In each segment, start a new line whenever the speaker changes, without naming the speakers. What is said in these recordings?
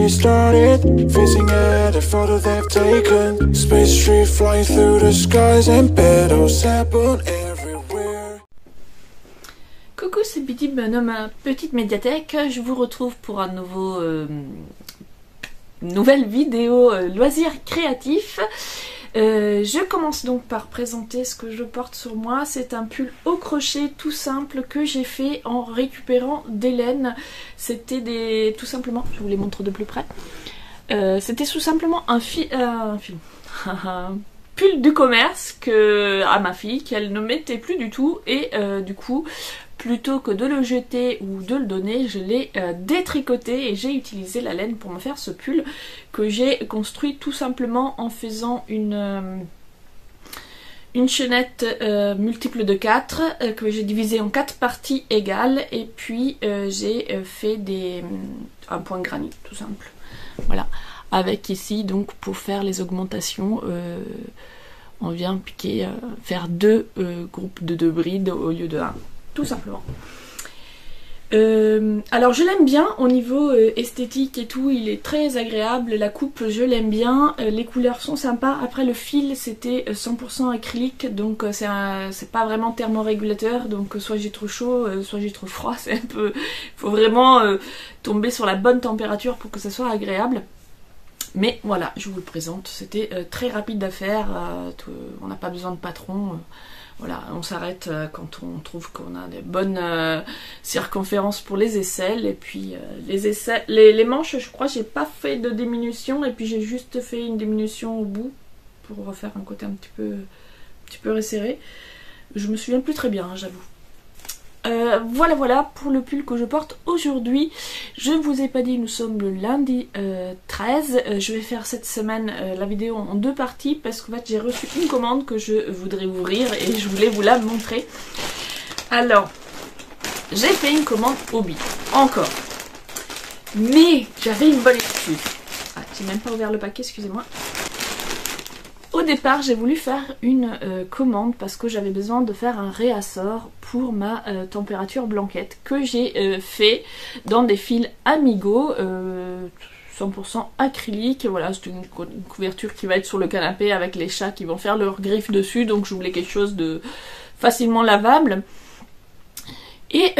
restarted, facing at a photo they've taken. Space tree flying through the skies and petals happen everywhere.
Coucou, c'est Petit Bonhomme, petite médiathèque. Je vous retrouve pour un nouveau nouvelle vidéo loisirs créatifs. Je commence donc par présenter ce que je porte sur moi. C'est un pull au crochet tout simple que j'ai fait en récupérant des laines. C'était tout simplement, je vous les montre de plus près. C'était tout simplement un pull du commerce à ma fille qu'elle ne mettait plus du tout et du coup plutôt que de le jeter ou de le donner, je l'ai détricoté et j'ai utilisé la laine pour me faire ce pull que j'ai construit tout simplement en faisant une chaînette multiple de 4 que j'ai divisée en 4 parties égales et puis j'ai fait un point granit tout simple. Voilà, avec ici donc pour faire les augmentations on vient piquer, faire deux groupes de 2 brides au lieu de 1. Tout simplement. Alors je l'aime bien au niveau esthétique et tout, il est très agréable, la coupe je l'aime bien, les couleurs sont sympas. Après le fil c'était 100% acrylique, donc c'est pas vraiment thermorégulateur, donc soit j'ai trop chaud, soit j'ai trop froid, c'est un peu... faut vraiment tomber sur la bonne température pour que ça soit agréable. Mais voilà, je vous le présente, c'était très rapide à faire, on n'a pas besoin de patron. Voilà, on s'arrête quand on trouve qu'on a des bonnes circonférences pour les aisselles. Et puis les manches, je crois, j'ai pas fait de diminution. Et puis j'ai juste fait une diminution au bout pour refaire un côté un petit peu resserré. Je me souviens plus très bien, hein, j'avoue. Voilà pour le pull que je porte aujourd'hui. Je ne vous ai pas dit, nous sommes le lundi 13. Je vais faire cette semaine la vidéo en 2 parties parce qu'en fait j'ai reçu une commande que je voudrais ouvrir et je voulais vous la montrer. Alors, j'ai fait une commande hobby, encore. Mais j'avais une bonne excuse. Ah, j'ai même pas ouvert le paquet, excusez-moi. Au départ, j'ai voulu faire une commande parce que j'avais besoin de faire un réassort pour ma température blanquette que j'ai fait dans des fils Amigo 100% acrylique. Voilà, c'est une couverture qui va être sur le canapé avec les chats qui vont faire leurs griffes dessus, donc je voulais quelque chose de facilement lavable. Et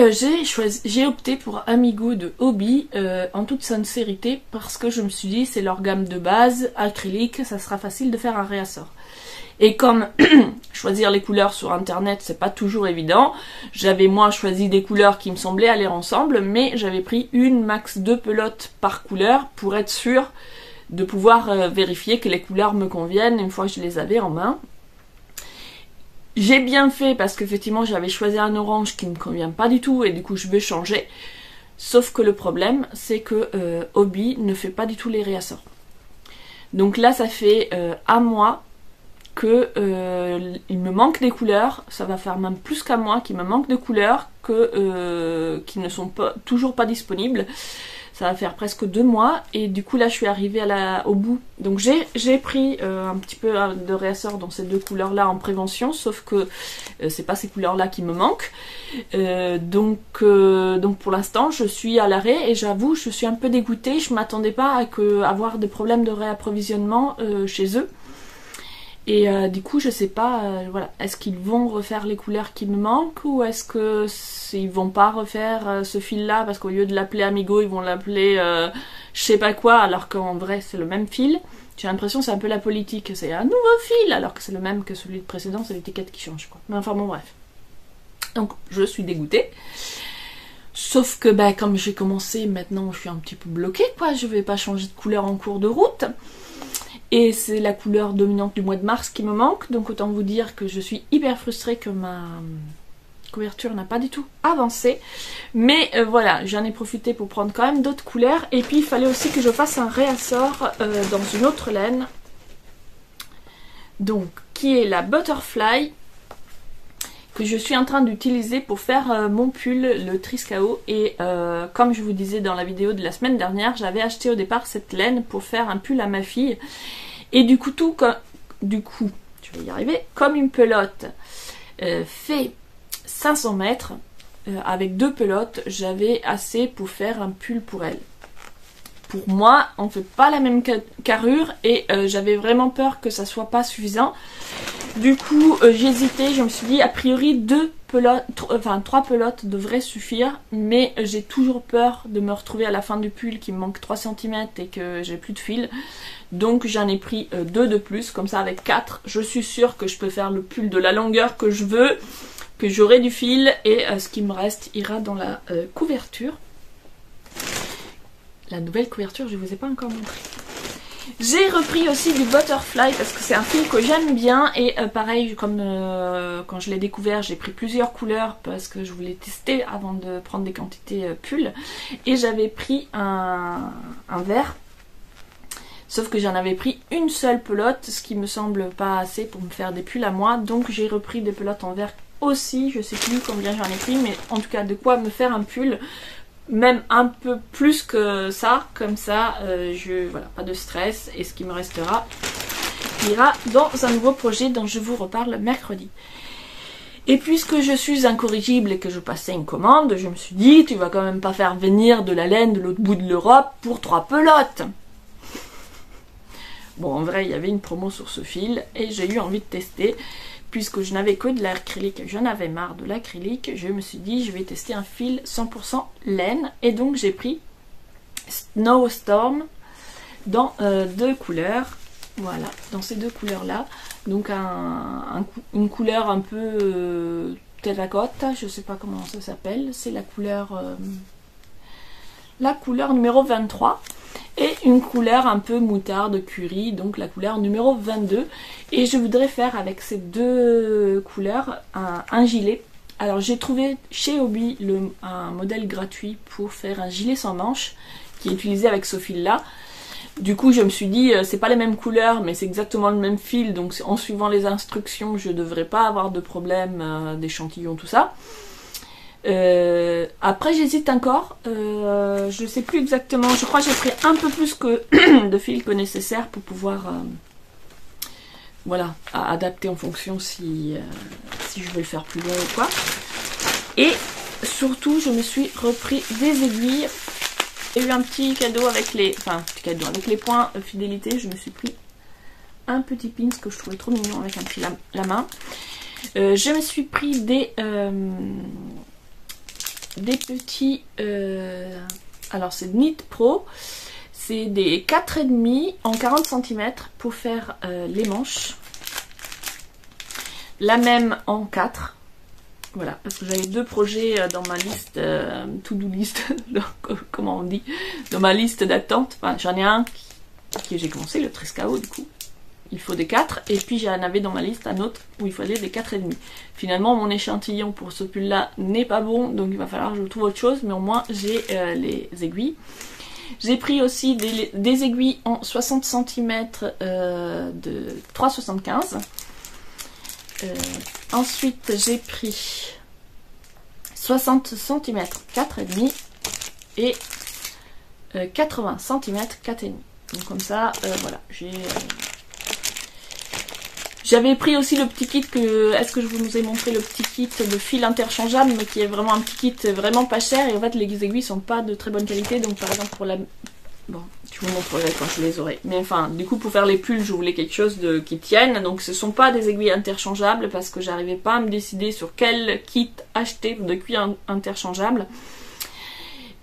j'ai opté pour Amigo de Hobby en toute sincérité parce que je me suis dit c'est leur gamme de base, acrylique, ça sera facile de faire un réassort. Et comme choisir les couleurs sur internet c'est pas toujours évident, j'avais moi choisi des couleurs qui me semblaient aller ensemble, mais j'avais pris max 2 pelotes par couleur pour être sûre de pouvoir vérifier que les couleurs me conviennent une fois que je les avais en main. J'ai bien fait parce qu'effectivement j'avais choisi un orange qui ne me convient pas du tout et du coup je vais changer. Sauf que le problème c'est que Hobby ne fait pas du tout les réassorts. Donc là ça fait un mois que il me manque des couleurs. Ça va faire même plus qu'un mois qu'il me manque de couleurs qui ne sont toujours pas disponibles. Ça va faire presque 2 mois et du coup là je suis arrivée au bout. Donc j'ai pris un petit peu de réassort dans ces 2 couleurs là en prévention, sauf que c'est pas ces couleurs là qui me manquent. Donc pour l'instant je suis à l'arrêt et j'avoue je suis un peu dégoûtée. Je m'attendais pas à avoir des problèmes de réapprovisionnement chez eux. Et du coup je sais pas, voilà, est-ce qu'ils vont refaire les couleurs qui me manquent ou est-ce que ils vont pas refaire ce fil là parce qu'au lieu de l'appeler Amigo ils vont l'appeler je sais pas quoi alors qu'en vrai c'est le même fil. J'ai l'impression que c'est un peu la politique, c'est un nouveau fil alors que c'est le même que celui de précédent, c'est l'étiquette qui change quoi. Mais enfin bon bref. Donc je suis dégoûtée. Sauf que bah, comme j'ai commencé maintenant je suis un petit peu bloquée quoi, je vais pas changer de couleur en cours de route. Et c'est la couleur dominante du mois de mars qui me manque, donc autant vous dire que je suis hyper frustrée que ma couverture n'a pas du tout avancé. Mais voilà, j'en ai profité pour prendre quand même d'autres couleurs. Et puis il fallait aussi que je fasse un réassort dans une autre laine. Donc, qui est la Butterfly, que je suis en train d'utiliser pour faire mon pull, le Triscao. Et comme je vous disais dans la vidéo de la semaine dernière, j'avais acheté au départ cette laine pour faire un pull à ma fille. Et du coup, je vais y arriver, comme une pelote fait 500 mètres, avec 2 pelotes, j'avais assez pour faire un pull pour elle. pour moi, on fait pas la même carrure et j'avais vraiment peur que ça soit pas suffisant. Du coup, j'ai hésité, je me suis dit a priori 3 pelotes devraient suffire, mais j'ai toujours peur de me retrouver à la fin du pull qu'il me manque 3 cm et que j'ai plus de fil. Donc j'en ai pris 2 de plus, comme ça avec 4, je suis sûre que je peux faire le pull de la longueur que je veux, que j'aurai du fil et ce qui me reste ira dans la couverture. La nouvelle couverture, je ne vous ai pas encore montré. J'ai repris aussi du butterfly parce que c'est un fil que j'aime bien et pareil comme quand je l'ai découvert j'ai pris plusieurs couleurs parce que je voulais tester avant de prendre des quantités pull et j'avais pris un vert, sauf que j'en avais pris une seule pelote, ce qui me semble pas assez pour me faire des pulls à moi, donc j'ai repris des pelotes en vert aussi, je sais plus combien j'en ai pris, mais en tout cas de quoi me faire un pull. Même un peu plus que ça, comme ça, voilà, pas de stress, et ce qui me restera ira dans un nouveau projet dont je vous reparle mercredi. Et puisque je suis incorrigible et que je passais une commande, je me suis dit, tu vas quand même pas faire venir de la laine de l'autre bout de l'Europe pour 3 pelotes. Bon, en vrai, il y avait une promo sur ce fil, et j'ai eu envie de tester. Puisque je n'avais que de l'acrylique, j'en avais marre de l'acrylique, je me suis dit je vais tester un fil 100% laine et donc j'ai pris Snowstorm dans 2 couleurs, voilà, dans ces 2 couleurs là, donc une couleur un peu terracotta, je sais pas comment ça s'appelle, c'est la couleur numéro 23. Et une couleur un peu moutarde curry, donc la couleur numéro 22. Et je voudrais faire avec ces 2 couleurs un gilet. Alors j'ai trouvé chez Hobby un modèle gratuit pour faire un gilet sans manches qui est utilisé avec ce fil là. Du coup je me suis dit c'est pas les mêmes couleurs mais c'est exactement le même fil, donc en suivant les instructions je devrais pas avoir de problème d'échantillon tout ça. Après j'hésite encore, je sais plus exactement, je crois que j'ai pris un peu plus que de fil que nécessaire pour pouvoir voilà, adapter en fonction si je veux le faire plus long ou quoi. Et surtout je me suis repris des aiguilles, j'ai eu un petit cadeau avec les points fidélité, je me suis pris un petit pins que je trouvais trop mignon avec un petit lama. Je me suis pris des petits, alors c'est Knit Pro, c'est des 4,5 en 40 cm pour faire les manches, la même en 4, voilà, parce que j'avais 2 projets dans ma liste, to-do list, comment on dit, dans ma liste d'attente, enfin, j'en ai un que j'ai commencé, le Trescao du coup. Il faut des 4 et puis j'en avais dans ma liste un autre où il fallait des 4,5. Finalement mon échantillon pour ce pull là n'est pas bon, donc il va falloir que je trouve autre chose, mais au moins j'ai les aiguilles. J'ai pris aussi des aiguilles en 60 cm de 3,75. Ensuite j'ai pris 60 cm 4,5 et 80 cm 4,5. Donc comme ça voilà, j'avais pris aussi le petit kit est-ce que je vous ai montré le petit kit de fil interchangeable, mais qui est vraiment un petit kit vraiment pas cher, et en fait les aiguilles sont pas de très bonne qualité, donc par exemple pour la... Bon, je vous montrerai quand je les aurai. Mais enfin, du coup pour faire les pulls, je voulais quelque chose qui tienne, donc ce sont pas des aiguilles interchangeables parce que j'arrivais pas à me décider sur quel kit acheter de cuir interchangeable.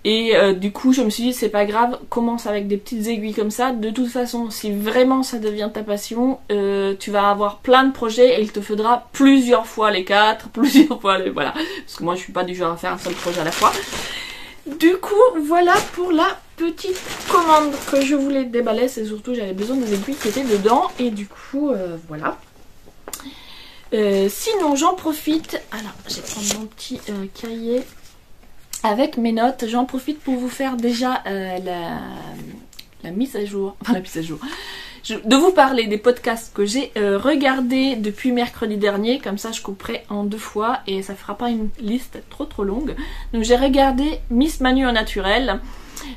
Et du coup je me suis dit c'est pas grave, commence avec des petites aiguilles comme ça, de toute façon si vraiment ça devient ta passion, tu vas avoir plein de projets et il te faudra plusieurs fois les 4, plusieurs fois les... voilà, parce que moi je suis pas du genre à faire un seul projet à la fois. Du coup voilà pour la petite commande que je voulais déballer, c'est surtout j'avais besoin des aiguilles qui étaient dedans et du coup voilà. Sinon j'en profite, alors je vais prendre mon petit cahier avec mes notes, j'en profite pour vous faire déjà la mise à jour, enfin la mise à jour, de vous parler des podcasts que j'ai regardés depuis mercredi dernier, comme ça je couperai en 2 fois et ça fera pas une liste trop longue. Donc j'ai regardé Miss Manu en naturel,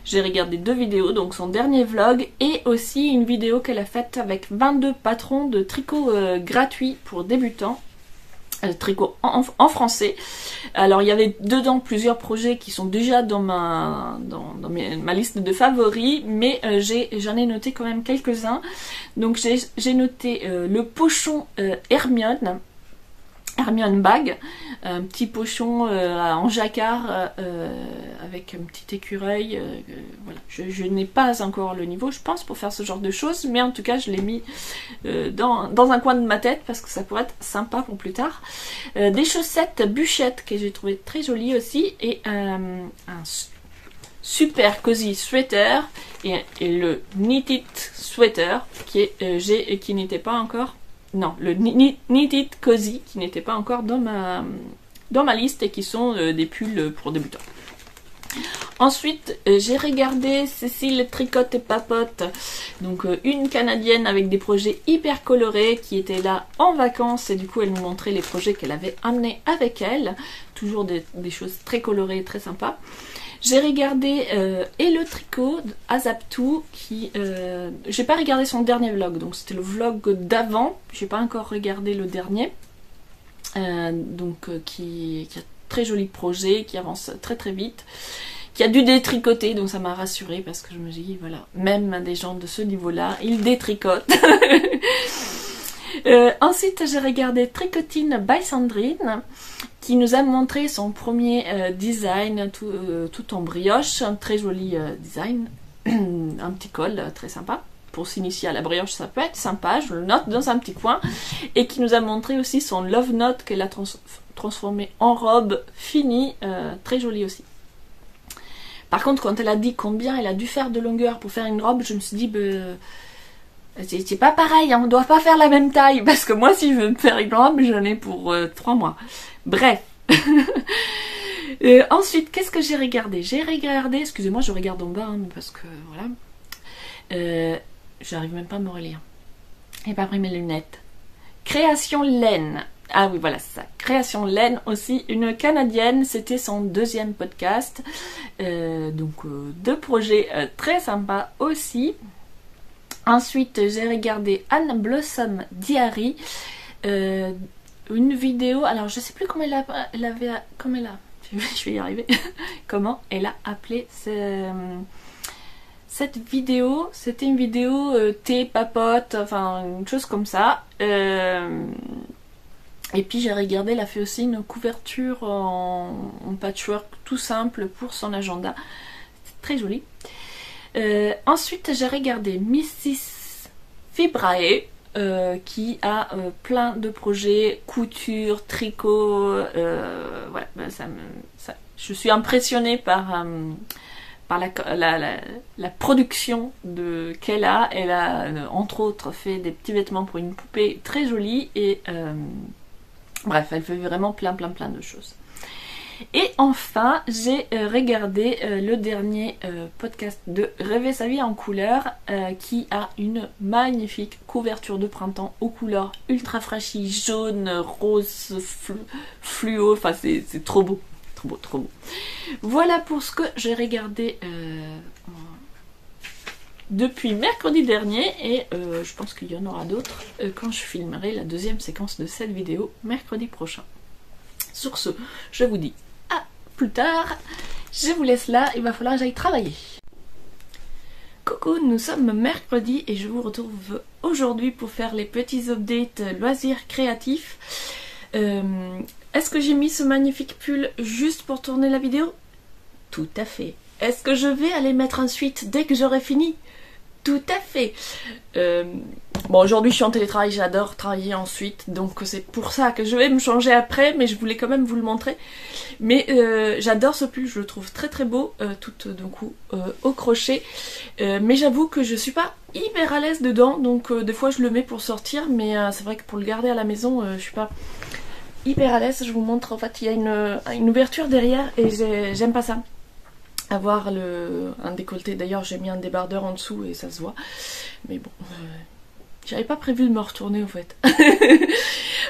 j'ai regardé 2 vidéos, donc son dernier vlog et aussi une vidéo qu'elle a faite avec 22 patrons de tricot gratuit pour débutants. tricot en français. Alors il y avait dedans plusieurs projets qui sont déjà dans ma liste de favoris, mais j'en ai noté quand même quelques-uns. Donc j'ai noté le pochon Hermione bag, un petit pochon en jacquard avec un petit écureuil. Voilà. Je n'ai pas encore le niveau, je pense, pour faire ce genre de choses, mais en tout cas je l'ai mis dans un coin de ma tête parce que ça pourrait être sympa pour plus tard. Des chaussettes bûchettes que j'ai trouvé très jolies aussi, et un super cozy sweater et le knitted sweater qui n'était pas encore. Non, le Knitted Cozy qui n'était pas encore dans ma liste et qui sont des pulls pour débutants. Ensuite, j'ai regardé Cécile Tricote et Papote, donc une Canadienne avec des projets hyper colorés qui était là en vacances, et du coup elle nous montrait les projets qu'elle avait amenés avec elle. Toujours des choses très colorées, très sympas. J'ai regardé et le tricot Azaptou qui... j'ai pas regardé son dernier vlog, donc c'était le vlog d'avant, j'ai pas encore regardé le dernier. Qui a très joli projet, qui avance très très vite, qui a dû détricoter, donc ça m'a rassurée parce que je me dis, voilà, même des gens de ce niveau-là, ils détricotent. Ensuite, j'ai regardé Tricotine by Sandrine, qui nous a montré son premier design tout en brioche, un très joli design, un petit col très sympa. Pour s'initier à la brioche, ça peut être sympa, je le note dans un petit coin. Et qui nous a montré aussi son Love Note qu'elle a transformé en robe finie, très jolie aussi. Par contre, quand elle a dit combien elle a dû faire de longueur pour faire une robe, je me suis dit, c'est pas pareil, hein, on doit pas faire la même taille, parce que moi si je veux me faire une robe, j'en ai pour 3 mois. Bref. Ensuite, qu'est-ce que j'ai regardé? J'ai regardé, excusez-moi, je regarde en bas, hein, parce que voilà. J'arrive même pas à me relire. J'ai pas pris mes lunettes. Création laine. Ah oui, voilà, c'est ça. Création laine aussi, une Canadienne, c'était son deuxième podcast. Deux projets très sympas aussi. Ensuite, j'ai regardé Anne Blossom Diary, une vidéo, alors je sais plus comment je vais y arriver, comment elle a appelé cette vidéo. C'était une vidéo thé, papote, enfin une chose comme ça. Et puis j'ai regardé, elle a fait aussi une couverture en patchwork tout simple pour son agenda. C'est très joli. Ensuite j'ai regardé Mrs Fibrae qui a plein de projets, couture, tricot, voilà, je suis impressionnée par la production qu'elle a. Elle a entre autres fait des petits vêtements pour une poupée très jolie et bref, elle fait vraiment plein de choses. Et enfin, j'ai regardé le dernier podcast de Rêver sa vie en couleur qui a une magnifique couverture de printemps aux couleurs ultra fraîchies, jaune, rose, fluo, enfin c'est trop beau, trop beau. Voilà pour ce que j'ai regardé depuis mercredi dernier, et je pense qu'il y en aura d'autres quand je filmerai la deuxième séquence de cette vidéo mercredi prochain. Sur ce, je vous dis à plus tard, je vous laisse là, il va falloir que j'aille travailler. Coucou, nous sommes mercredi et je vous retrouve aujourd'hui pour faire les petits updates loisirs créatifs. Est-ce que j'ai mis ce magnifique pull juste pour tourner la vidéo? Tout à fait. Est-ce que je vais aller mettre ensuite dès que j'aurai fini? Tout à fait. Bon, aujourd'hui je suis en télétravail, j'adore travailler ensuite, donc c'est pour ça que je vais me changer après, mais je voulais quand même vous le montrer. Mais j'adore ce pull, je le trouve très beau, tout d'un coup au crochet. Mais j'avoue que je suis pas hyper à l'aise dedans, donc des fois je le mets pour sortir, mais c'est vrai que pour le garder à la maison, je suis pas hyper à l'aise. Je vous montre, en fait il y a une ouverture derrière et j'aime pas ça. Avoir un décolleté, d'ailleurs j'ai mis un débardeur en dessous et ça se voit, mais bon, j'avais pas prévu de me retourner en fait.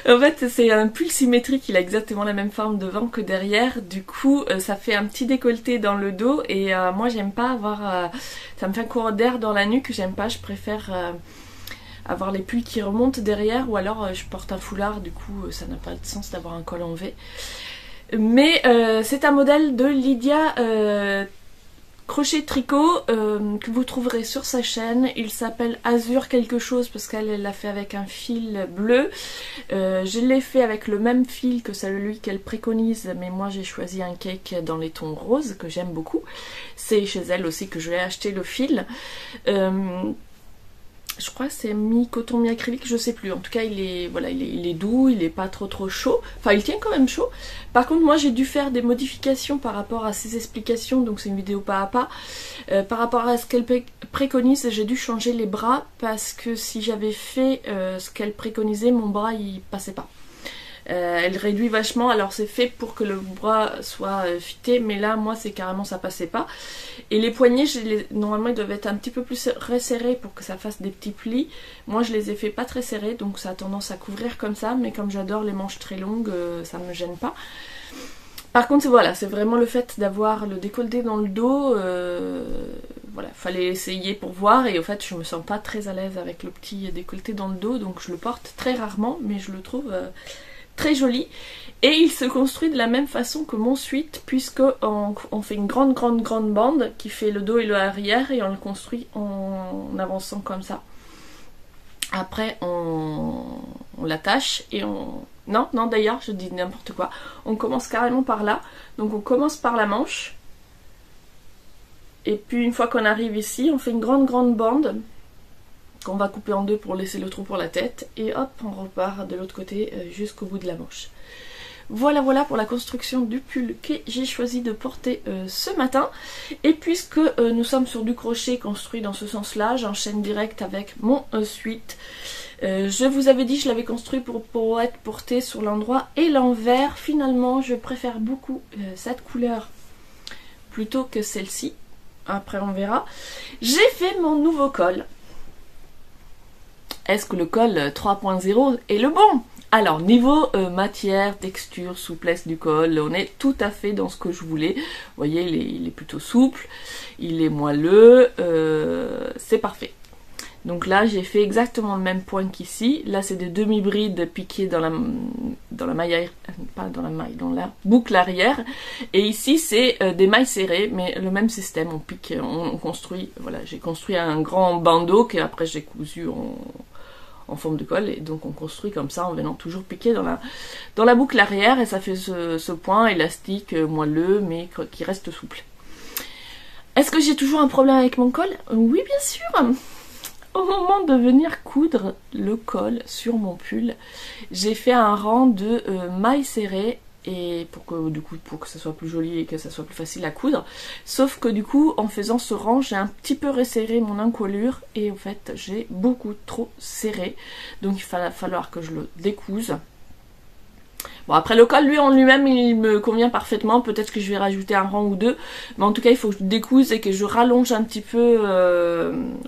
En fait c'est un pull symétrique, il a exactement la même forme devant que derrière, du coup ça fait un petit décolleté dans le dos et moi j'aime pas avoir, ça me fait un courant d'air dans la nuque, j'aime pas, je préfère avoir les pulls qui remontent derrière, ou alors je porte un foulard, du coup ça n'a pas de sens d'avoir un col en V. Mais c'est un modèle de Lydia crochet tricot que vous trouverez sur sa chaîne. Il s'appelle Azur quelque chose parce qu'elle l'a fait avec un fil bleu. Je l'ai fait avec le même fil que celui qu'elle préconise, mais moi j'ai choisi un cake dans les tons roses que j'aime beaucoup. C'est chez elle aussi que je l'ai acheté le fil. Je crois que c'est mi-coton, mi-acrylique, je sais plus. En tout cas, il est doux, il est pas trop chaud. Enfin, il tient quand même chaud. Par contre, moi, j'ai dû faire des modifications par rapport à ses explications. Donc, c'est une vidéo pas à pas. Par rapport à ce qu'elle préconise, j'ai dû changer les bras. Parce que si j'avais fait ce qu'elle préconisait, mon bras, il passait pas. Elle réduit vachement, alors c'est fait pour que le bras soit fité, mais là moi c'est carrément ça passait pas. Et les poignets, normalement ils doivent être un petit peu plus resserrés pour que ça fasse des petits plis. Moi je les ai fait pas très serrés, donc ça a tendance à couvrir comme ça, mais comme j'adore les manches très longues, ça ne me gêne pas. Par contre voilà, c'est vraiment le fait d'avoir le décolleté dans le dos, voilà, fallait essayer pour voir, et au fait je me sens pas très à l'aise avec le petit décolleté dans le dos, donc je le porte très rarement, mais je le trouve très joli. Et il se construit de la même façon que mon sweat, puisque on fait une grande bande qui fait le dos et le arrière, et on le construit en avançant comme ça. Après on l'attache et on... Non d'ailleurs je dis n'importe quoi. On commence carrément par là. Donc on commence par la manche. Et puis une fois qu'on arrive ici, on fait une grande bande qu'on va couper en deux pour laisser le trou pour la tête, et hop on repart de l'autre côté jusqu'au bout de la manche. Voilà pour la construction du pull que j'ai choisi de porter ce matin. Et puisque nous sommes sur du crochet construit dans ce sens là, j'enchaîne direct avec mon sweat. Je vous avais dit je l'avais construit pour être porté sur l'endroit et l'envers. Finalement je préfère beaucoup cette couleur plutôt que celle-ci, après on verra. J'ai fait mon nouveau col. Est-ce que le col 3.0 est le bon? Alors, niveau matière, texture, souplesse du col, on est tout à fait dans ce que je voulais. Vous voyez, il est plutôt souple, il est moelleux, c'est parfait. Donc là, j'ai fait exactement le même point qu'ici. Là, c'est des demi-brides piquées dans la maille, pas dans la maille, dans la boucle arrière. Et ici, c'est des mailles serrées, mais le même système. On pique, on construit. Voilà, j'ai construit un grand bandeau qu'après j'ai cousu en forme de col, et donc on construit comme ça en venant toujours piquer dans la boucle arrière, et ça fait ce point élastique moelleux mais qui reste souple. Est-ce que j'ai toujours un problème avec mon col? Oui, bien sûr. Au moment de venir coudre le col sur mon pull, j'ai fait un rang de mailles serrées, et pour que ça soit plus joli et que ça soit plus facile à coudre. Sauf que du coup, en faisant ce rang, j'ai un petit peu resserré mon encolure, et en fait j'ai beaucoup trop serré, donc il va falloir que je le découse. Bon, après le col lui en lui-même il me convient parfaitement, peut-être que je vais rajouter un rang ou deux, mais en tout cas il faut que je découse et que je rallonge un petit peu,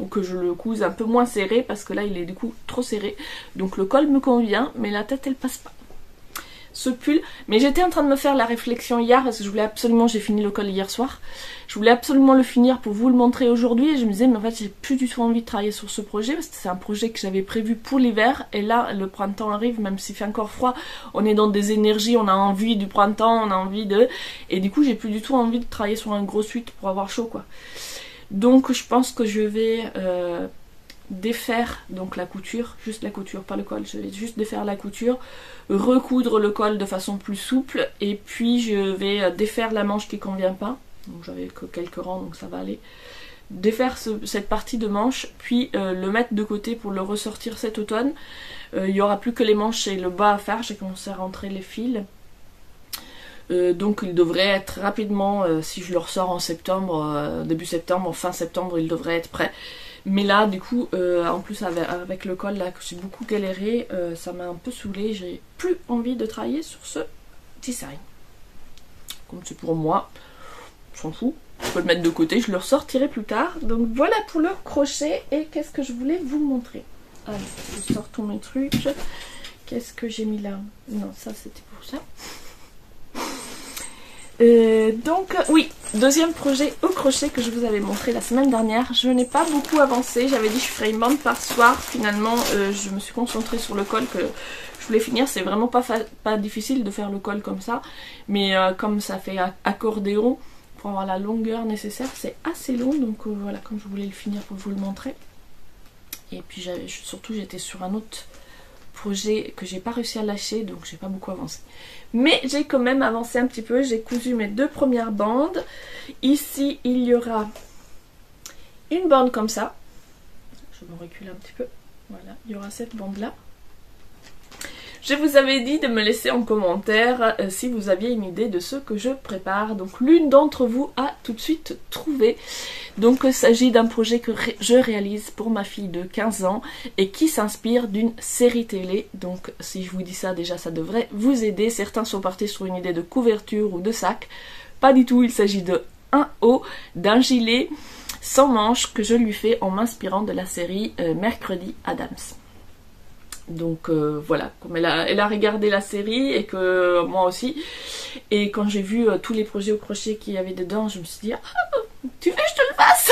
ou que je le couse un peu moins serré, parce que là il est du coup trop serré. Donc le col me convient, mais la tête elle passe pas. Ce pull, mais j'étais en train de me faire la réflexion hier, parce que je voulais absolument, j'ai fini le col hier soir, je voulais absolument le finir pour vous le montrer aujourd'hui, et je me disais mais en fait j'ai plus du tout envie de travailler sur ce projet, parce que c'est un projet que j'avais prévu pour l'hiver, et là le printemps arrive, même s'il fait encore froid, on est dans des énergies, on a envie du printemps, on a envie de... Et du coup j'ai plus du tout envie de travailler sur un gros sweat pour avoir chaud quoi. Donc je pense que je vais défaire donc la couture, juste la couture, pas le col, je vais juste défaire la couture, recoudre le col de façon plus souple, et puis je vais défaire la manche qui convient pas, donc j'avais que quelques rangs donc ça va aller, défaire cette partie de manche, puis le mettre de côté pour le ressortir cet automne. Il n'y aura plus que les manches et le bas à faire, j'ai commencé à rentrer les fils. Donc il devrait être rapidement, si je le ressors en septembre, début septembre, fin septembre, il devrait être prêt. Mais là du coup, en plus avec le col là que j'ai beaucoup galéré, ça m'a un peu saoulée, j'ai plus envie de travailler sur ce design. Comme c'est pour moi, je s'en fout, je peux le mettre de côté, je le ressortirai plus tard. Donc voilà pour le crochet, et qu'est-ce que je voulais vous montrer. Allez, je sors tous mes trucs. Qu'est-ce que j'ai mis là? Non, ça c'était pour ça. Donc oui, deuxième projet au crochet que je vous avais montré la semaine dernière. Je n'ai pas beaucoup avancé, j'avais dit que je ferais une bande par soir. Finalement je me suis concentrée sur le col que je voulais finir. C'est vraiment pas difficile de faire le col comme ça, mais comme ça fait accordéon, pour avoir la longueur nécessaire, c'est assez long. Donc voilà, comme je voulais le finir pour vous le montrer. Et puis surtout j'étais sur un autre projet que j'ai pas réussi à lâcher, donc j'ai pas beaucoup avancé. Mais j'ai quand même avancé un petit peu. J'ai cousu mes 2 premières bandes. Ici il y aura une bande comme ça. Je me recule un petit peu. Voilà, il y aura cette bande là. Je vous avais dit de me laisser en commentaire si vous aviez une idée de ce que je prépare. Donc l'une d'entre vous a tout de suite trouvé. Donc il s'agit d'un projet que je réalise pour ma fille de 15 ans et qui s'inspire d'une série télé. Donc si je vous dis ça, déjà ça devrait vous aider. Certains sont partis sur une idée de couverture ou de sac. Pas du tout, il s'agit de un haut, d'un gilet sans manches que je lui fais en m'inspirant de la série Mercredi Addams. Donc voilà, comme elle a regardé la série et que moi aussi, et quand j'ai vu tous les projets au crochet qu'il y avait dedans, je me suis dit ah, tu veux que je te le fasse?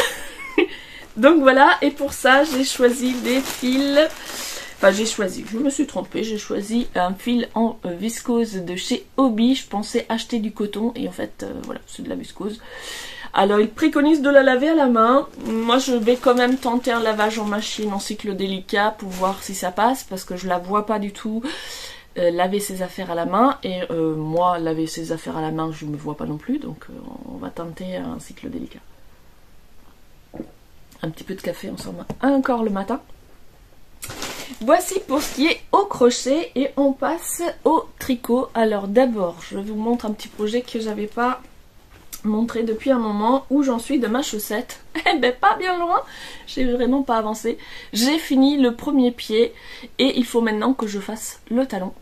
Donc voilà, et pour ça j'ai choisi des fils, enfin je me suis trompée, j'ai choisi un fil en viscose de chez Hobby. Je pensais acheter du coton et en fait voilà, c'est de la viscose. Alors il préconise de la laver à la main. Moi je vais quand même tenter un lavage en machine en cycle délicat pour voir si ça passe, parce que je la vois pas du tout laver ses affaires à la main, et moi laver ses affaires à la main je me vois pas non plus, donc on va tenter un cycle délicat. Un petit peu de café ensemble encore le matin. Voici pour ce qui est au crochet, et on passe au tricot. Alors d'abord je vous montre un petit projet que j'avais pas montré depuis un moment, où j'en suis de ma chaussette. Eh ben pas bien loin, j'ai vraiment pas avancé. J'ai fini le premier pied et il faut maintenant que je fasse le talon.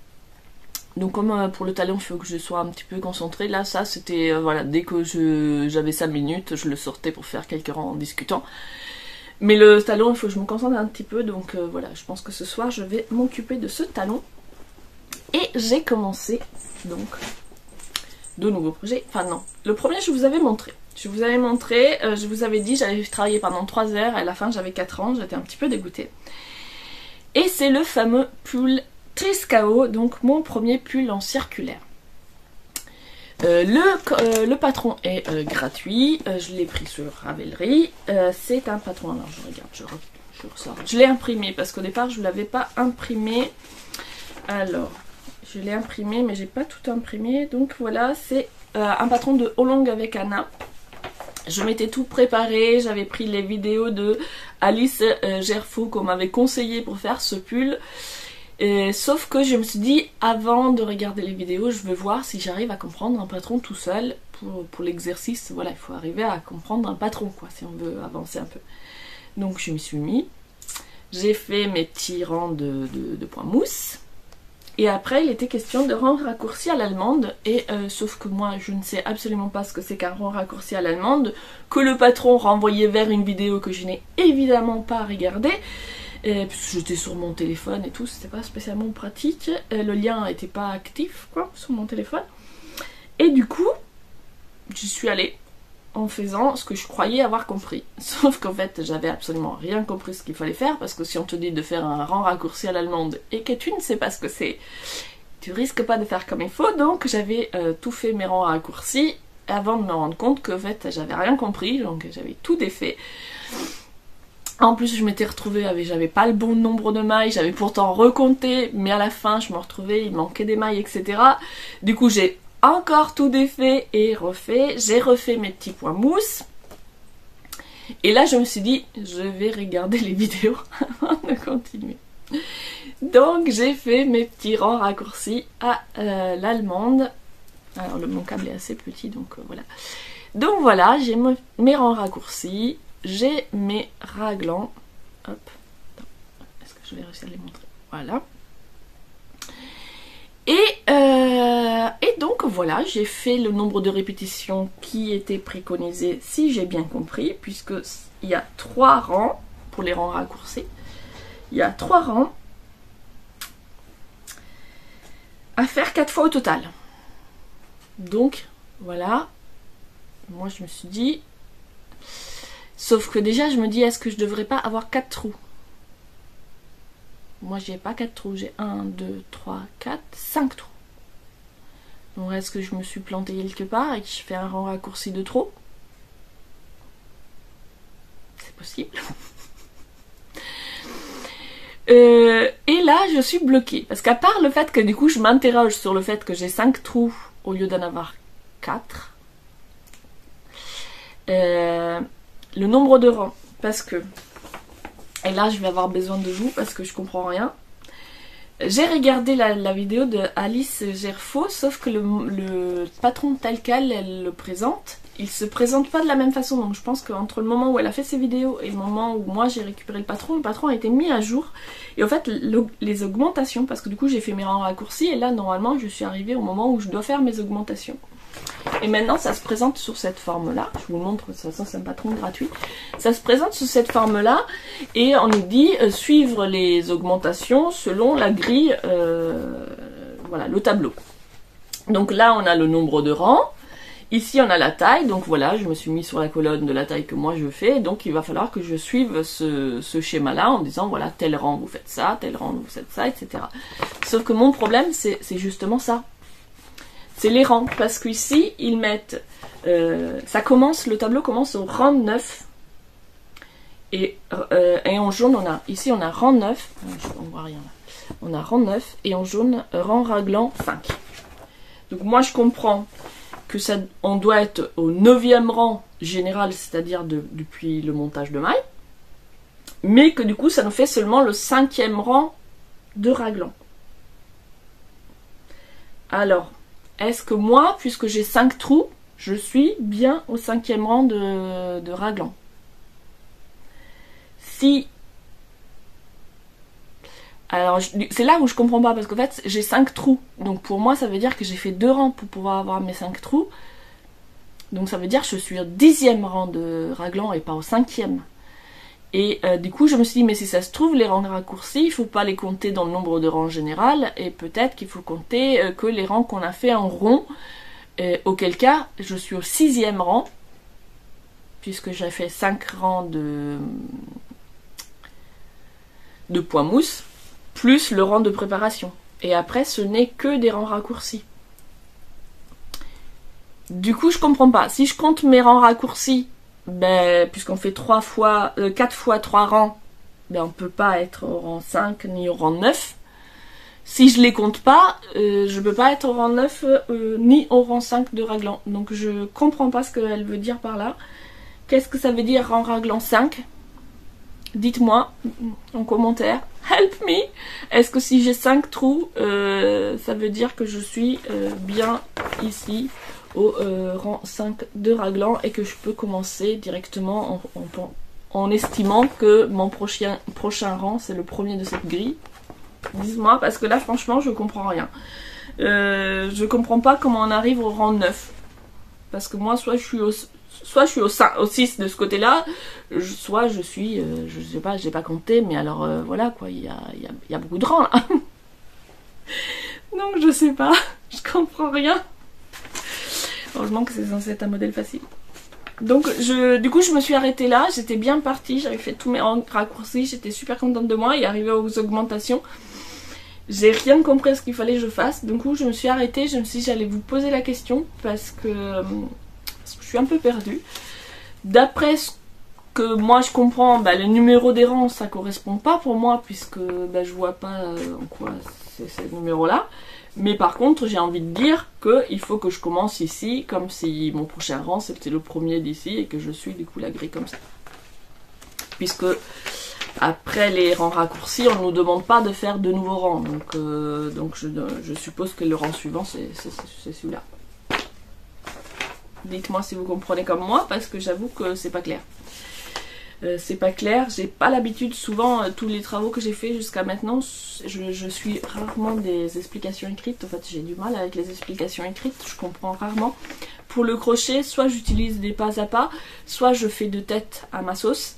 Donc comme pour le talon il faut que je sois un petit peu concentrée, là ça c'était voilà, dès que j'avais 5 minutes je le sortais pour faire quelques rangs en discutant. Mais le talon il faut que je me concentre un petit peu, donc voilà, je pense que ce soir je vais m'occuper de ce talon. Et j'ai commencé donc de nouveaux projets, enfin non, le premier je vous avais montré. Je vous avais dit, j'avais travaillé pendant 3 heures, à la fin j'avais 4 ans, j'étais un petit peu dégoûtée. Et c'est le fameux pull Triscao, donc mon premier pull en circulaire. Le patron est gratuit, je l'ai pris sur Ravelry, c'est un patron, alors je regarde, je ressors. Je l'ai imprimé parce qu'au départ je ne l'avais pas imprimé, alors je l'ai imprimé mais j'ai pas tout imprimé, donc voilà, c'est un patron de Hollong avec Anna. Je m'étais tout préparé, j'avais pris les vidéos de Alice Gerfaux qu'on m'avait conseillé pour faire ce pull. Sauf que je me suis dit, avant de regarder les vidéos, je veux voir si j'arrive à comprendre un patron tout seul. Pour l'exercice, voilà, il faut arriver à comprendre un patron, quoi, si on veut avancer un peu. Donc je m'y suis mis. J'ai fait mes petits rangs de points mousse. Et après, il était question de rang raccourci à l'allemande. Et sauf que moi, je ne sais absolument pas ce que c'est qu'un rang raccourci à l'allemande. Que le patron renvoyait vers une vidéo que je n'ai évidemment pas regardée. Puisque j'étais sur mon téléphone et tout, c'était pas spécialement pratique. Le lien n'était pas actif, quoi, sur mon téléphone. Et du coup, j'y suis allée en faisant ce que je croyais avoir compris. Sauf qu'en fait, j'avais absolument rien compris ce qu'il fallait faire, parce que si on te dit de faire un rang raccourci à l'allemande et que tu ne sais pas ce que c'est, tu risques pas de faire comme il faut. Donc j'avais tout fait mes rangs raccourcis avant de me rendre compte qu'en fait, j'avais rien compris, donc j'avais tout défait. En plus, je m'étais retrouvée avec, j'avais pas le bon nombre de mailles, j'avais pourtant recompté, mais à la fin, je me retrouvais, il manquait des mailles, etc. Du coup, j'ai encore tout défait et refait. J'ai refait mes petits points mousse. Et là, je me suis dit, je vais regarder les vidéos avant de continuer. Donc, j'ai fait mes petits rangs raccourcis à l'allemande. Alors, mon câble est assez petit, donc voilà. Donc voilà, j'ai mes rangs raccourcis. J'ai mes raglans. Hop. Est-ce que je vais réussir à les montrer? Voilà. Et donc voilà, j'ai fait le nombre de répétitions qui était préconisé, si j'ai bien compris, puisque il y a 3 rangs pour les rangs raccourcis. Il y a 3 rangs à faire 4 fois au total. Donc voilà. Moi je me suis dit, sauf que déjà je me dis, est-ce que je devrais pas avoir 4 trous? Moi j'ai pas 4 trous, j'ai 1, 2, 3, 4, 5 trous. Donc est-ce que je me suis plantée quelque part et que je fais un rang raccourci de trop? C'est possible. Et là je suis bloquée, parce qu'à part le fait que du coup je m'interroge sur le fait que j'ai 5 trous au lieu d'en avoir 4, le nombre de rangs, parce que, et là je vais avoir besoin de vous parce que je comprends rien. J'ai regardé la vidéo de Alice Gerfaux, sauf que le patron tel quel elle le présente, il se présente pas de la même façon. Donc je pense qu'entre le moment où elle a fait ses vidéos et le moment où moi j'ai récupéré le patron a été mis à jour. Et en fait les augmentations, parce que du coup j'ai fait mes rangs raccourcis et là normalement je suis arrivée au moment où je dois faire mes augmentations. Et maintenant ça se présente sur cette forme là, je vous le montre, de toute façon c'est un patron gratuit. Ça se présente sous cette forme là et on nous dit suivre les augmentations selon la grille, voilà, le tableau. Donc là on a le nombre de rangs, ici on a la taille, donc voilà je me suis mis sur la colonne de la taille que moi je fais, donc il va falloir que je suive ce schéma là en disant voilà tel rang vous faites ça, tel rang vous faites ça, etc. Sauf que mon problème c'est justement ça. C'est les rangs, parce qu'ici, ils mettent... le tableau commence au rang 9. Et en jaune, ici on a rang 9. On voit rien là. On a rang 9 et en jaune, rang raglant 5. Donc moi je comprends que on doit être au 9e rang général, c'est-à-dire depuis le montage de mailles. Mais que du coup, ça nous fait seulement le 5e rang de raglant. Alors... est-ce que moi, puisque j'ai 5 trous, je suis bien au 5e rang de raglan? Si... alors, c'est là où je comprends pas, parce qu'en fait, j'ai 5 trous. Donc pour moi, ça veut dire que j'ai fait 2 rangs pour pouvoir avoir mes 5 trous. Donc ça veut dire que je suis au 10e rang de raglan et pas au 5e. Et du coup, je me suis dit, mais si ça se trouve, les rangs raccourcis, il ne faut pas les compter dans le nombre de rangs général, et peut-être qu'il faut compter que les rangs qu'on a fait en rond, auquel cas, je suis au 6e rang, puisque j'ai fait 5 rangs de poids mousse, plus le rang de préparation. Et après, ce n'est que des rangs raccourcis. Du coup, je comprends pas. Si je compte mes rangs raccourcis, ben, puisqu'on fait 4 fois 3 rangs, ben, on ne peut pas être au rang 5 ni au rang 9. Si je les compte pas, je ne peux pas être au rang 9 ni au rang 5 de raglan. Donc je comprends pas ce qu'elle veut dire par là. Qu'est-ce que ça veut dire rang raglan 5? Dites-moi en commentaire. Help me! Est-ce que si j'ai 5 trous, ça veut dire que je suis bien ici au rang 5 de raglan et que je peux commencer directement en estimant que mon prochain rang c'est le premier de cette grille? Dites-moi, parce que là franchement je comprends rien. Je comprends pas comment on arrive au rang 9. Parce que moi soit je suis au 6 de ce côté là, soit je suis, je sais pas, j'ai pas compté, mais alors voilà quoi, il y a beaucoup de rangs là. Donc je sais pas, je comprends rien. Heureusement que c'est censé être un modèle facile. Donc du coup je me suis arrêtée là, j'étais bien partie, j'avais fait tous mes raccourcis, j'étais super contente de moi et arrivée aux augmentations, j'ai rien compris à ce qu'il fallait que je fasse. Du coup je me suis arrêtée, je me suis dit j'allais vous poser la question parce que je suis un peu perdue. D'après ce que moi je comprends, bah, le numéro des rangs ça correspond pas pour moi puisque bah, je vois pas en quoi c'est ce numéro là. Mais par contre, j'ai envie de dire qu'il faut que je commence ici, comme si mon prochain rang c'était le premier d'ici et que je suis du coup la grille comme ça. Puisque après les rangs raccourcis, on ne nous demande pas de faire de nouveaux rangs. Donc je suppose que le rang suivant c'est celui-là. Dites-moi si vous comprenez comme moi, parce que j'avoue que c'est pas clair. C'est pas clair, j'ai pas l'habitude, souvent tous les travaux que j'ai fait jusqu'à maintenant, je suis rarement des explications écrites. En fait j'ai du mal avec les explications écrites, je comprends rarement. Pour le crochet, soit j'utilise des pas à pas, soit je fais de tête à ma sauce,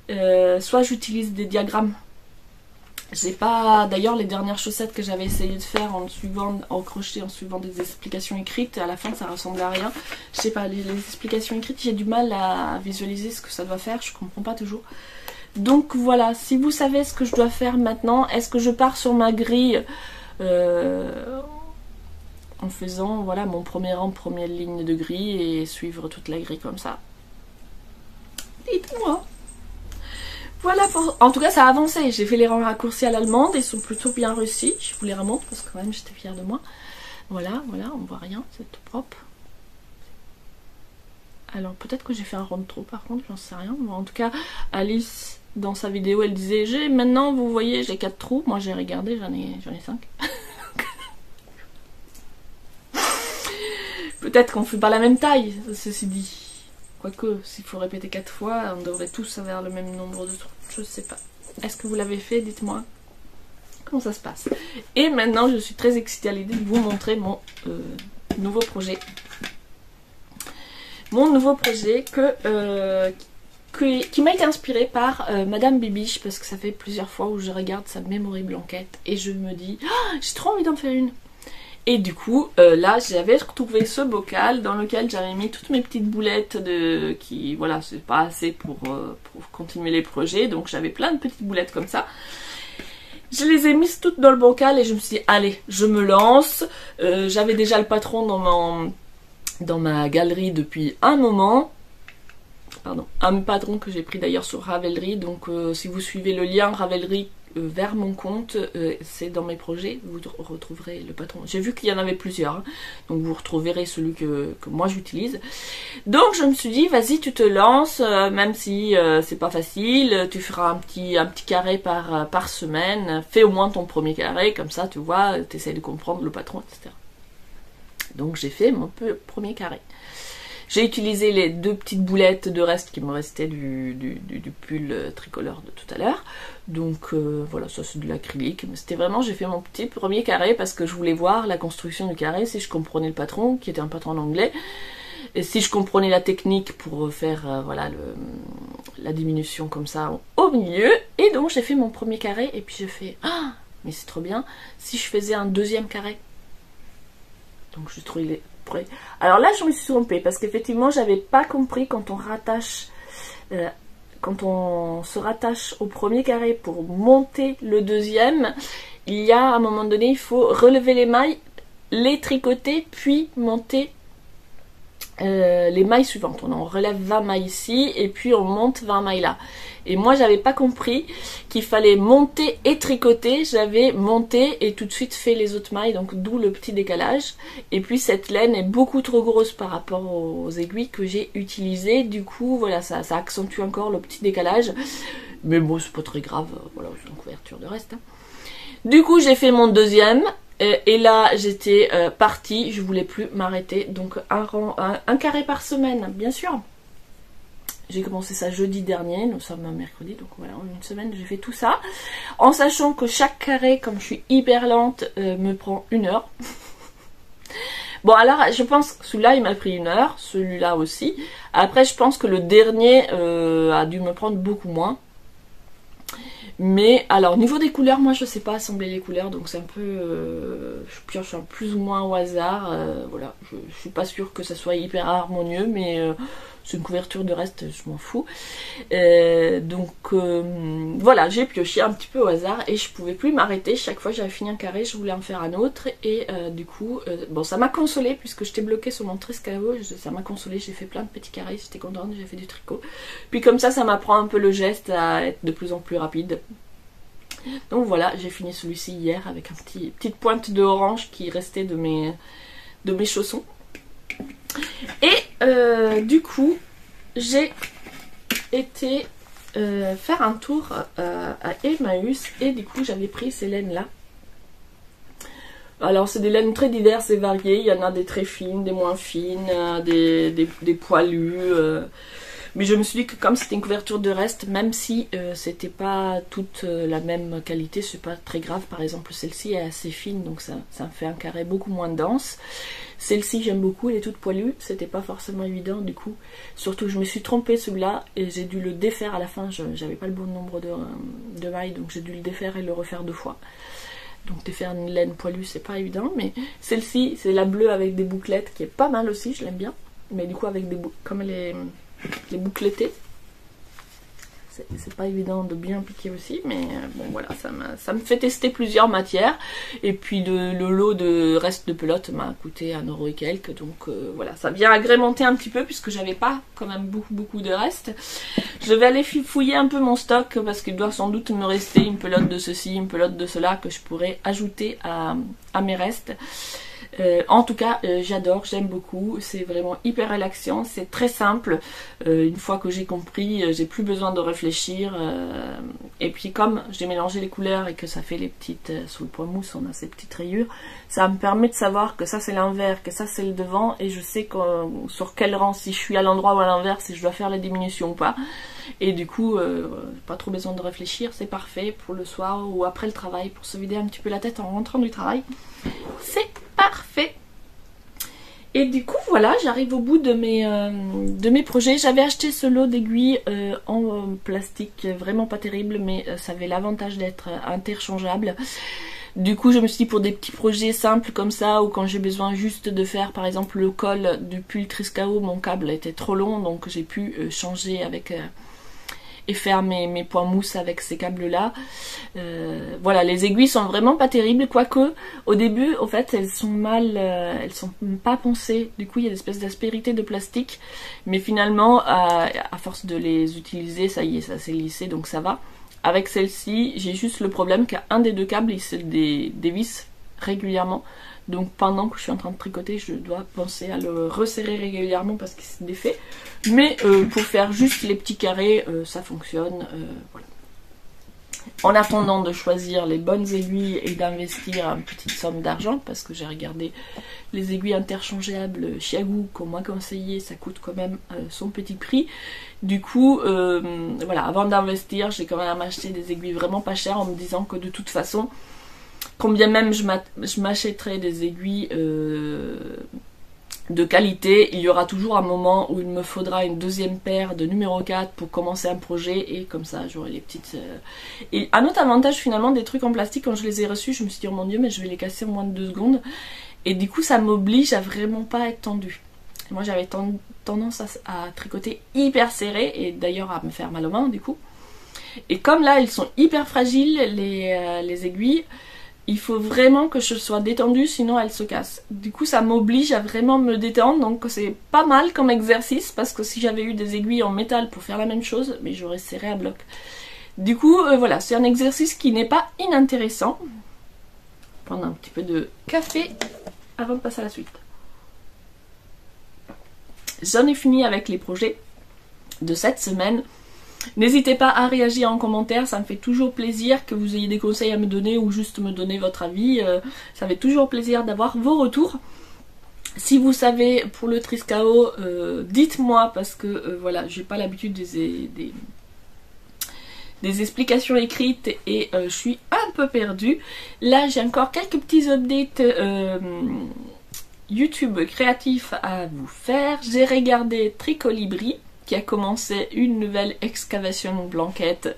soit j'utilise des diagrammes. J'ai pas, d'ailleurs les dernières chaussettes que j'avais essayé de faire en crochet, en suivant des explications écrites, à la fin ça ressemblait à rien. Je sais pas, les explications écrites, j'ai du mal à visualiser ce que ça doit faire, je comprends pas toujours. Donc voilà, si vous savez ce que je dois faire maintenant, est-ce que je pars sur ma grille en faisant voilà mon premier rang, première ligne de grille et suivre toute la grille comme ça? Dites-moi. Voilà, en tout cas ça a avancé, j'ai fait les rangs raccourcis à l'allemande, ils sont plutôt bien réussis, je vous les remonte parce que quand même j'étais fière de moi. Voilà, on voit rien, c'est tout propre. Alors peut-être que j'ai fait un rond de trop par contre, j'en sais rien. Bon, en tout cas, Alice dans sa vidéo elle disait maintenant vous voyez j'ai 4 trous, moi j'ai regardé, j'en ai 5. Peut-être qu'on fait pas la même taille, ceci dit. Quoique, s'il faut répéter 4 fois, on devrait tous avoir le même nombre de trous. Je sais pas. Est-ce que vous l'avez fait? Dites-moi. Comment ça se passe? Et maintenant, je suis très excitée à l'idée de vous montrer mon nouveau projet. Mon nouveau projet qui m'a été inspiré par Madame Bibiche, parce que ça fait plusieurs fois où je regarde sa memory blanket et je me dis oh, j'ai trop envie d'en faire une. Et du coup, là, j'avais retrouvé ce bocal dans lequel j'avais mis toutes mes petites boulettes qui, voilà, c'est pas assez pour continuer les projets. Donc j'avais plein de petites boulettes comme ça. Je les ai mises toutes dans le bocal et je me suis dit, allez, je me lance. J'avais déjà le patron dans ma galerie depuis un moment. Pardon, un patron que j'ai pris d'ailleurs sur Ravelry. Donc si vous suivez le lien Ravelry vers mon compte, c'est dans mes projets, vous retrouverez le patron. J'ai vu qu'il y en avait plusieurs, hein, donc vous retrouverez celui que moi j'utilise. Donc je me suis dit, vas-y tu te lances, même si c'est pas facile, tu feras un petit carré par semaine, fais au moins ton premier carré, comme ça tu vois, tu essaies de comprendre le patron, etc. Donc j'ai fait mon premier carré. J'ai utilisé les 2 petites boulettes de reste qui me restaient du pull tricolore de tout à l'heure. Donc voilà, ça c'est de l'acrylique. Mais c'était vraiment, j'ai fait mon petit premier carré parce que je voulais voir la construction du carré, si je comprenais le patron, qui était un patron en anglais. Et si je comprenais la technique pour faire voilà, la diminution comme ça au milieu. Et donc j'ai fait mon premier carré et puis j'ai fait ah, mais c'est trop bien si je faisais un deuxième carré. Donc je trouvais prêt. Alors là je me suis trompée parce qu'effectivement j'avais pas compris quand on se rattache au premier carré pour monter le deuxième, il y a à un moment donné il faut relever les mailles, les tricoter puis monter les mailles suivantes. On en relève 20 mailles ici et puis on monte 20 mailles là. Et moi j'avais pas compris qu'il fallait monter et tricoter, j'avais monté et tout de suite fait les autres mailles, donc d'où le petit décalage. Et puis cette laine est beaucoup trop grosse par rapport aux aiguilles que j'ai utilisées, du coup voilà, ça accentue encore le petit décalage. Mais bon c'est pas très grave, voilà, c'est une couverture de reste. Hein. Du coup j'ai fait mon deuxième. Et là j'étais partie, je voulais plus m'arrêter, donc un carré par semaine, bien sûr. J'ai commencé ça jeudi dernier, nous sommes mercredi, donc voilà, en une semaine j'ai fait tout ça. En sachant que chaque carré, comme je suis hyper lente, me prend 1 heure. Bon alors je pense que celui-là il m'a pris 1 heure, celui-là aussi. Après je pense que le dernier a dû me prendre beaucoup moins. Mais alors niveau des couleurs, moi je sais pas assembler les couleurs, donc c'est un peu je pioche plus ou moins au hasard, voilà, je suis pas sûre que ça soit hyper harmonieux, mais c'est une couverture de reste, je m'en fous. Voilà, j'ai pioché un petit peu au hasard et je pouvais plus m'arrêter. Chaque fois que j'avais fini un carré, je voulais en faire un autre et du coup, bon ça m'a consolée puisque j'étais bloquée sur mon Trescao, ça m'a consolée, j'ai fait plein de petits carrés, j'étais contente, j'ai fait du tricot. Puis comme ça m'apprend un peu le geste à être de plus en plus rapide. Donc voilà, j'ai fini celui-ci hier avec une petite pointe de orange qui restait de mes chaussons. Et du coup, j'ai été faire un tour à Emmaüs et du coup j'avais pris ces laines là. Alors c'est des laines très diverses et variées, il y en a des très fines, des moins fines, des poilues. Mais je me suis dit que comme c'était une couverture de reste, même si c'était pas toute la même qualité, c'est pas très grave. Par exemple, celle-ci est assez fine, donc ça me fait un carré beaucoup moins dense. Celle-ci j'aime beaucoup, elle est toute poilue, c'était pas forcément évident du coup. Surtout je me suis trompée celui-là et j'ai dû le défaire à la fin, j'avais pas le bon nombre de mailles, donc j'ai dû le défaire et le refaire 2 fois. Donc défaire une laine poilue c'est pas évident, mais celle-ci c'est la bleue avec des bouclettes qui est pas mal aussi, je l'aime bien. Mais du coup avec des comme les boucletés, c'est pas évident de bien piquer aussi, mais bon voilà, ça me fait tester plusieurs matières. Et puis le lot de reste de pelote m'a coûté 1 € et quelques, donc voilà, ça vient agrémenter un petit peu puisque j'avais pas quand même beaucoup de restes. Je vais aller fouiller un peu mon stock parce qu'il doit sans doute me rester une pelote de ceci, une pelote de cela que je pourrais ajouter à mes restes. En tout cas, j'adore, j'aime beaucoup, c'est vraiment hyper relaxant, c'est très simple. Une fois que j'ai compris, j'ai plus besoin de réfléchir. Et puis comme j'ai mélangé les couleurs et que ça fait les petites, sous le point mousse on a ces petites rayures, ça me permet de savoir que ça c'est l'envers, que ça c'est le devant, et je sais sur quel rang, si je suis à l'endroit ou à l'envers, si je dois faire la diminution ou pas. Et du coup, pas trop besoin de réfléchir, c'est parfait pour le soir ou après le travail, pour se vider un petit peu la tête en rentrant du travail. C'est parfait. Et du coup, voilà, j'arrive au bout de mes projets. J'avais acheté ce lot d'aiguilles en plastique, vraiment pas terrible, mais ça avait l'avantage d'être interchangeable. Du coup, je me suis dit pour des petits projets simples comme ça, ou quand j'ai besoin juste de faire par exemple le col du pull Triskao, mon câble était trop long, donc j'ai pu changer avec et faire mes points mousse avec ces câbles là. Voilà, les aiguilles sont vraiment pas terribles, quoique au début au fait elles sont elles sont pas poncées, du coup il y a une espèce d'aspérité de plastique, mais finalement à force de les utiliser, ça y est, ça s'est lissé, donc ça va. Avec celle-ci, j'ai juste le problème qu'un des 2 câbles il se dévisse régulièrement. Donc pendant que je suis en train de tricoter, je dois penser à le resserrer régulièrement parce qu'il se défait. Mais pour faire juste les petits carrés, ça fonctionne. Voilà. En attendant de choisir les bonnes aiguilles et d'investir une petite somme d'argent, parce que j'ai regardé les aiguilles interchangeables Chiagu qu'on m'a conseillé, ça coûte quand même son petit prix. Du coup, voilà, avant d'investir, j'ai quand même acheté des aiguilles vraiment pas chères en me disant que de toute façon, combien même je m'achèterais des aiguilles de qualité, il y aura toujours un moment où il me faudra une deuxième paire de numéro 4 pour commencer un projet, et comme ça j'aurai les petites... Et un autre avantage finalement des trucs en plastique, quand je les ai reçus, je me suis dit oh mon dieu, mais je vais les casser en moins de 2 secondes, et du coup ça m'oblige à vraiment pas être tendue. Moi j'avais tendance à tricoter hyper serré, et d'ailleurs à me faire mal aux mains du coup. Et comme là ils sont hyper fragiles les aiguilles, il faut vraiment que je sois détendue, sinon elle se casse. Du coup ça m'oblige à vraiment me détendre, donc c'est pas mal comme exercice, parce que si j'avais eu des aiguilles en métal pour faire la même chose, mais j'aurais serré à bloc. Du coup voilà, c'est un exercice qui n'est pas inintéressant. Prendre un petit peu de café avant de passer à la suite. J'en ai fini avec les projets de cette semaine. N'hésitez pas à réagir en commentaire, ça me fait toujours plaisir que vous ayez des conseils à me donner ou juste me donner votre avis. Ça fait toujours plaisir d'avoir vos retours. Si vous savez pour le Triskao, dites-moi, parce que voilà, j'ai pas l'habitude des explications écrites et je suis un peu perdue. Là j'ai encore quelques petits updates YouTube créatifs à vous faire. J'ai regardé Tricolibri qui a commencé une nouvelle excavation blanquette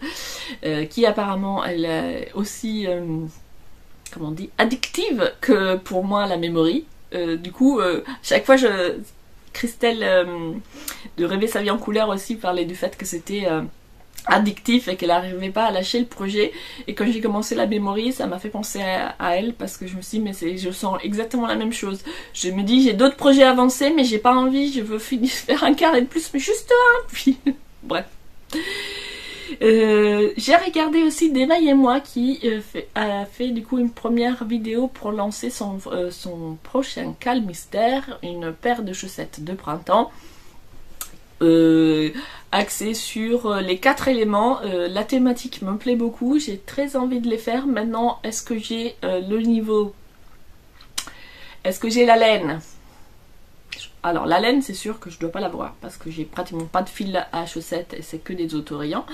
qui apparemment elle est aussi comment on dit, addictive que pour moi la memory. Du coup chaque fois Christelle de Rêver sa vie en couleur aussi parlait du fait que c'était addictif et qu'elle n'arrivait pas à lâcher le projet, et quand j'ai commencé la memory ça m'a fait penser à elle, parce que je me suis dit mais je sens exactement la même chose. Je me dis j'ai d'autres projets avancés mais j'ai pas envie, je veux faire un carré de plus, mais juste un, puis bref. J'ai regardé aussi Démaille et moi qui a fait du coup une première vidéo pour lancer son prochain calmistère, une paire de chaussettes de printemps axé sur les 4 éléments. La thématique me plaît beaucoup, j'ai très envie de les faire. Maintenant, est-ce que j'ai le niveau? Est-ce que j'ai la laine? Alors la laine, c'est sûr que je dois pas l'avoir parce que j'ai pratiquement pas de fil à chaussettes et c'est que des autorayants.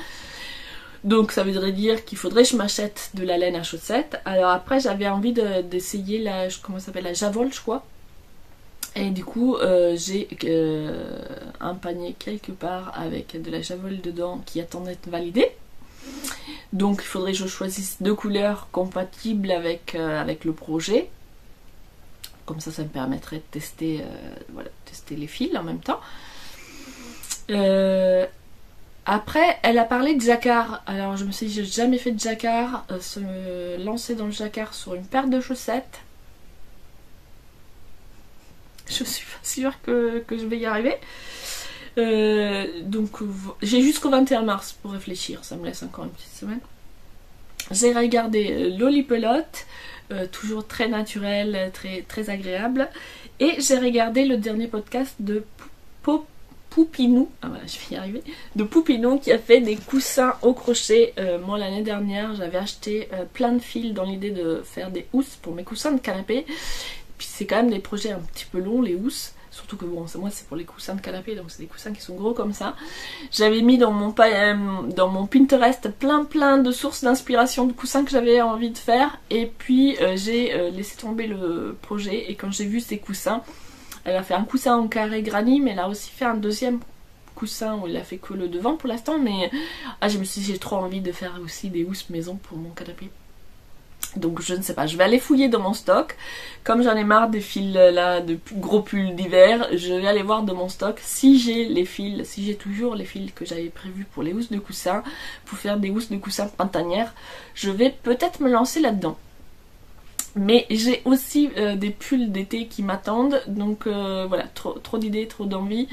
Donc ça voudrait dire qu'il faudrait que je m'achète de la laine à chaussettes. Alors après j'avais envie d'essayer la, comment ça s'appelle, la Javol je crois. Et du coup j'ai un panier quelque part avec de la Javol dedans qui attend d'être validé. Donc il faudrait que je choisisse 2 couleurs compatibles avec le projet. Comme ça me permettrait de tester, voilà, tester les fils en même temps. Après, elle a parlé de jacquard. Alors je me suis dit, j'ai jamais fait de jacquard. Se lancer dans le jacquard sur une paire de chaussettes. Je suis pas sûre que je vais y arriver. Donc j'ai jusqu'au 21 mars pour réfléchir. Ça me laisse encore une petite semaine. J'ai regardé Lollipelote. Toujours très naturel, très agréable. Et j'ai regardé le dernier podcast de Poupinou, ah voilà, je vais y arriver, de Poupinou qui a fait des coussins au crochet. Moi l'année dernière j'avais acheté plein de fils dans l'idée de faire des housses pour mes coussins de canapé. Puis c'est quand même des projets un petit peu longs les housses, surtout que bon, moi c'est pour les coussins de canapé, donc c'est des coussins qui sont gros comme ça. J'avais mis dans mon Pinterest plein de sources d'inspiration de coussins que j'avais envie de faire, et puis j'ai laissé tomber le projet, et quand j'ai vu ces coussins, elle a fait un coussin en carré granit, mais elle a aussi fait un deuxième coussin où elle a fait que le devant pour l'instant, mais je me suis dit j'ai trop envie de faire aussi des housses maison pour mon canapé. Donc je ne sais pas, je vais aller fouiller dans mon stock. Comme j'en ai marre des fils là, de gros pulls d'hiver, je vais aller voir dans mon stock si j'ai les fils, si j'ai toujours les fils que j'avais prévus pour les housses de coussin, pour faire des housses de coussin printanières. Je vais peut-être me lancer là-dedans. Mais j'ai aussi des pulls d'été qui m'attendent, donc voilà, trop d'idées, trop d'envie.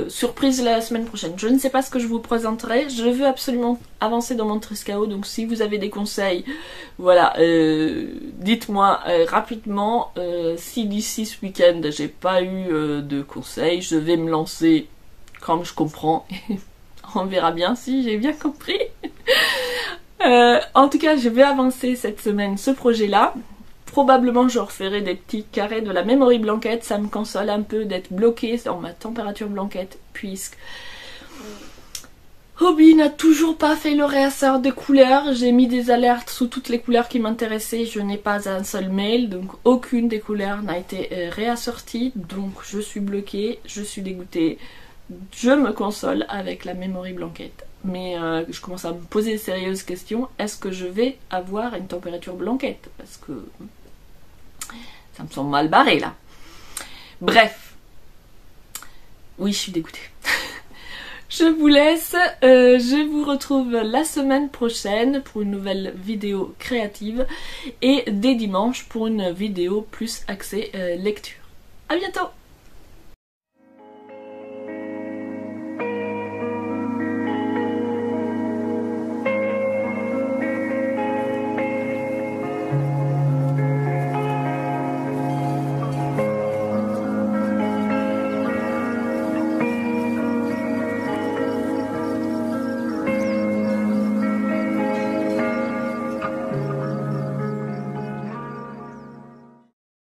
Surprise la semaine prochaine. Je ne sais pas ce que je vous présenterai. Je veux absolument avancer dans mon Triscao, donc si vous avez des conseils, voilà, dites-moi rapidement. Si d'ici ce week-end j'ai pas eu de conseils, je vais me lancer comme je comprends. On verra bien si j'ai bien compris. En tout cas, je vais avancer cette semaine ce projet-là. Probablement, je referai des petits carrés de la Memory Blanket. Ça me console un peu d'être bloquée dans ma température blanquette, puisque Hobbii n'a toujours pas fait le réassort de couleurs. J'ai mis des alertes sous toutes les couleurs qui m'intéressaient. Je n'ai pas un seul mail, donc aucune des couleurs n'a été réassortie. Donc je suis bloquée, je suis dégoûtée. Je me console avec la Memory Blanket. Mais je commence à me poser de sérieuses questions. Est-ce que je vais avoir une température blanquette? Parce que ça me semble mal barré là. Bref. Oui, je suis dégoûtée. Je vous laisse. Je vous retrouve la semaine prochaine pour une nouvelle vidéo créative. Et dès dimanche pour une vidéo plus axée lecture. À bientôt!